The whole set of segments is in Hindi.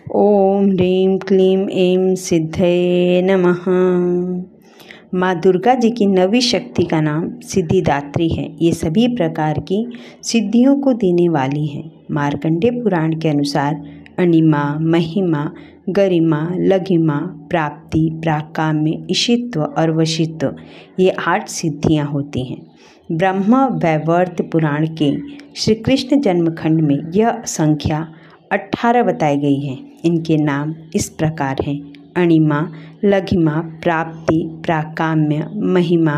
ओम ह्रीं क्लीं ऐं सिद्धये नमः। माँ दुर्गा जी की नवी शक्ति का नाम सिद्धिदात्री है। ये सभी प्रकार की सिद्धियों को देने वाली हैं। मार्कंडेय पुराण के अनुसार अणिमा, महिमा, गरिमा, लघिमा, प्राप्ति, प्राकाम्य, ईशित्व और वशित्व, ये 8 सिद्धियाँ होती हैं। ब्रह्म वैवर्त पुराण के श्री कृष्ण जन्मखंड में यह संख्या 18 बताई गई है। इनके नाम इस प्रकार हैं: अणिमा, लघिमा, प्राप्ति, प्राकाम्य, महिमा,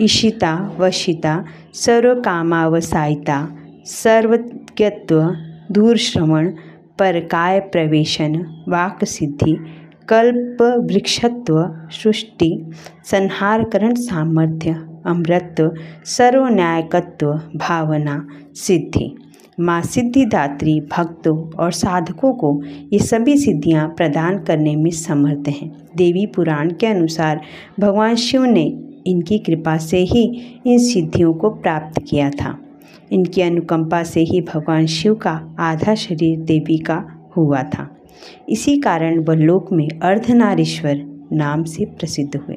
ईशिता, वशिता, सर्वकामावसायिता, सर्वज्ञत्व, दूरश्रवण, परकाय प्रवेशन, वाक् सिद्धि, कल्प वृक्षत्व, सृष्टि, संहारकरण सामर्थ्य, अमृतत्व, सर्वन्यायकत्व, भावना, सिद्धि। माँ सिद्धिदात्री भक्तों और साधकों को ये सभी सिद्धियाँ प्रदान करने में समर्थ हैं। देवी पुराण के अनुसार भगवान शिव ने इनकी कृपा से ही इन सिद्धियों को प्राप्त किया था। इनकी अनुकंपा से ही भगवान शिव का आधा शरीर देवी का हुआ था। इसी कारण वह लोक में अर्धनारीश्वर नाम से प्रसिद्ध हुए।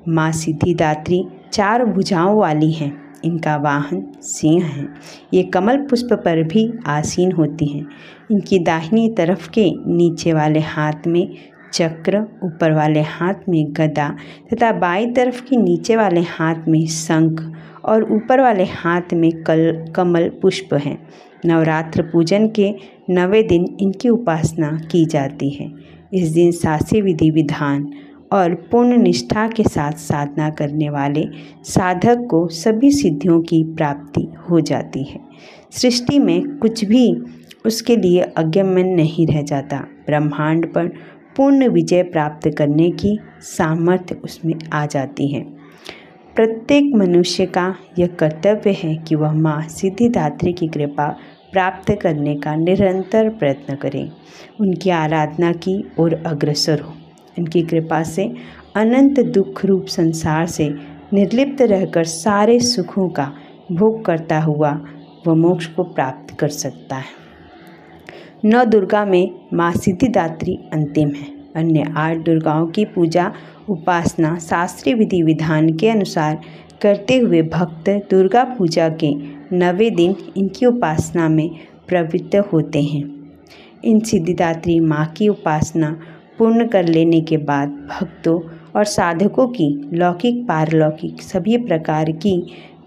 माँ सिद्धिदात्री 4 भुजाओं वाली हैं। इनका वाहन सिंह है। ये कमल पुष्प पर भी आसीन होती हैं। इनकी दाहिनी तरफ के नीचे वाले हाथ में चक्र, ऊपर वाले हाथ में गदा तथा बाईं तरफ के नीचे वाले हाथ में शंख और ऊपर वाले हाथ में कमल पुष्प हैं। नवरात्र पूजन के 9वें दिन इनकी उपासना की जाती है। इस दिन शास्त्रीय विधि विधान और पूर्ण निष्ठा के साथ साधना करने वाले साधक को सभी सिद्धियों की प्राप्ति हो जाती है। सृष्टि में कुछ भी उसके लिए अगम्य नहीं रह जाता। ब्रह्मांड पर पूर्ण विजय प्राप्त करने की सामर्थ्य उसमें आ जाती है। प्रत्येक मनुष्य का यह कर्तव्य है कि वह माँ सिद्धिदात्री की कृपा प्राप्त करने का निरंतर प्रयत्न करे, उनकी आराधना की ओर अग्रसर हो। इनकी कृपा से अनंत दुख रूप संसार से निर्लिप्त रहकर सारे सुखों का भोग करता हुआ वह मोक्ष को प्राप्त कर सकता है। 9 दुर्गा में माँ सिद्धिदात्री अंतिम है। अन्य 8 दुर्गाओं की पूजा उपासना शास्त्रीय विधि विधान के अनुसार करते हुए भक्त दुर्गा पूजा के 9वें दिन इनकी उपासना में प्रवृत्त होते हैं। इन सिद्धिदात्री माँ की उपासना पूर्ण कर लेने के बाद भक्तों और साधकों की लौकिक पारलौकिक सभी प्रकार की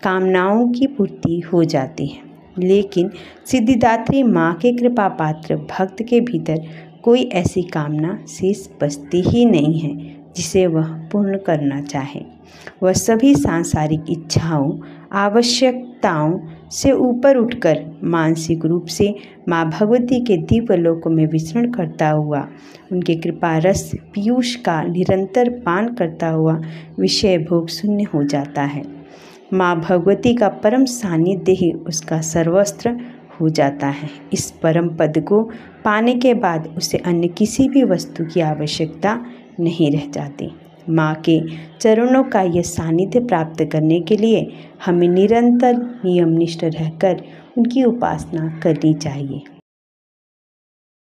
कामनाओं की पूर्ति हो जाती है। लेकिन सिद्धिदात्री माँ के कृपा पात्र भक्त के भीतर कोई ऐसी कामना शेष बचती ही नहीं है जिसे वह पूर्ण करना चाहे। वह सभी सांसारिक इच्छाओं आवश्यकताओं से ऊपर उठकर मानसिक रूप से माँ भगवती के दिव्य लोक में विचरण करता हुआ उनके कृपा रस पीयूष का निरंतर पान करता हुआ विषय भोग शून्य हो जाता है। माँ भगवती का परम सानिध्य ही उसका सर्वस्त्र हो जाता है। इस परम पद को पाने के बाद उसे अन्य किसी भी वस्तु की आवश्यकता नहीं रह जाती। माँ के चरणों का यह सानिध्य प्राप्त करने के लिए हमें निरंतर नियमनिष्ठ रहकर उनकी उपासना करनी चाहिए।